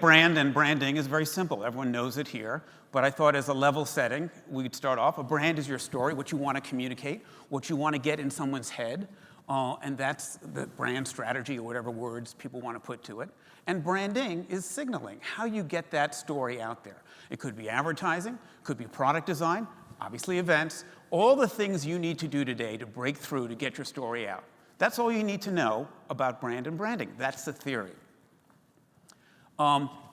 brand and branding is very simple. Everyone knows it here. But I thought as a level setting, we'd start off. A brand is your story, what you want to communicate, what you want to get in someone's head. And that's the brand strategy, or whatever words people want to put to it. And branding is signaling, how you get that story out there. It could be advertising, could be product design, obviously events, all the things you need to do today to break through to get your story out. That's all you need to know about brand and branding. That's the theory.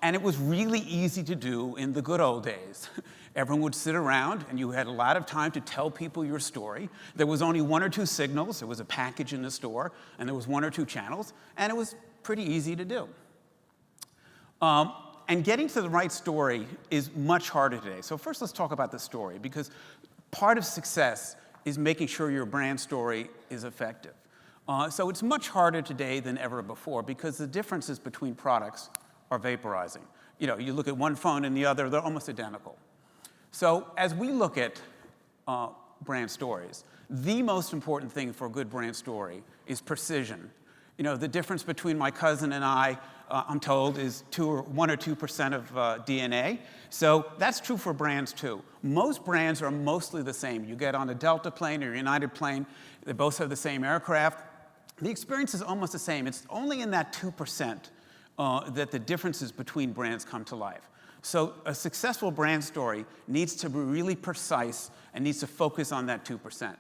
And it was really easy to do in the good old days. Everyone would sit around, and you had a lot of time to tell people your story. There was only one or two signals. There was a package in the store, and there was one or two channels, and it was pretty easy to do. And getting to the right story is much harder today. So first, let's talk about the story, because part of success is making sure your brand story is effective. So it's much harder today than ever before, because the differences between products are vaporizing. You look at one phone and the other, they're almost identical. So as we look at brand stories, the most important thing for a good brand story is precision. The difference between my cousin and I, I'm told, is 1 or 2% of DNA. So that's true for brands, too. Most brands are mostly the same. You get on a Delta plane or a United plane, they both have the same aircraft. The experience is almost the same. It's only in that 2% that the differences between brands come to life. So a successful brand story needs to be really precise and needs to focus on that 2%.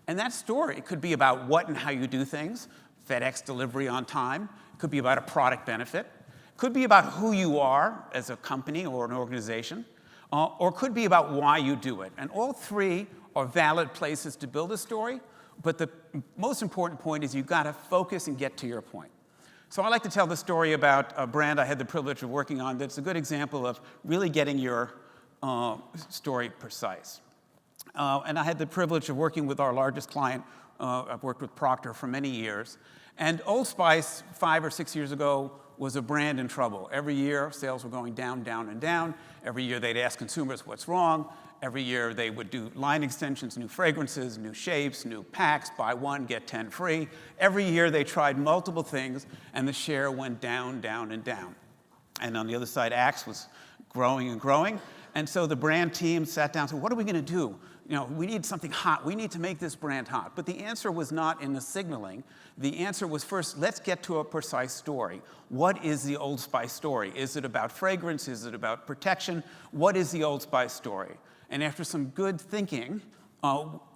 And that story could be about what and how you do things, FedEx delivery on time. It could be about a product benefit. It could be about who you are as a company or an organization. Or it could be about why you do it. And all three are valid places to build a story. But the most important point is you've got to focus and get to your point. So I like to tell the story about a brand I had the privilege of working on that's a good example of really getting your story precise. And I had the privilege of working with our largest client. I've worked with Procter for many years. And Old Spice, 5 or 6 years ago, was a brand in trouble. Every year, sales were going down, down, and down. Every year, they'd ask consumers what's wrong. Every year, they would do line extensions, new fragrances, new shapes, new packs, buy one, get 10 free. Every year, they tried multiple things, and the share went down, down, and down. And on the other side, Axe was growing and growing. And so the brand team sat down and said, what are we going to do? We need something hot. We need to make this brand hot. But the answer was not in the signaling. The answer was, first, let's get to a precise story. What is the Old Spice story? Is it about fragrance? Is it about protection? What is the Old Spice story? And after some good thinking,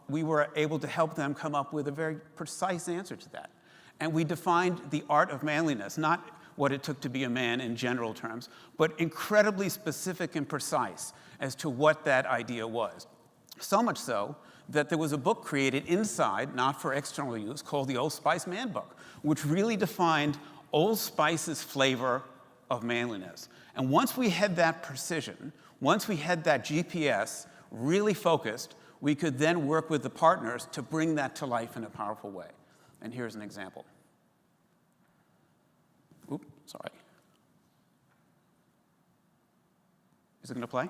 we were able to help them come up with a very precise answer to that. And we defined the art of manliness, not what it took to be a man in general terms, but incredibly specific and precise as to what that idea was. So much so that there was a book created inside, not for external use, called the Old Spice Man Book, which really defined Old Spice's flavor of manliness. And once we had that precision, once we had that GPS really focused, we could then work with the partners to bring that to life in a powerful way. And here's an example. Oops, sorry. Is it going to play?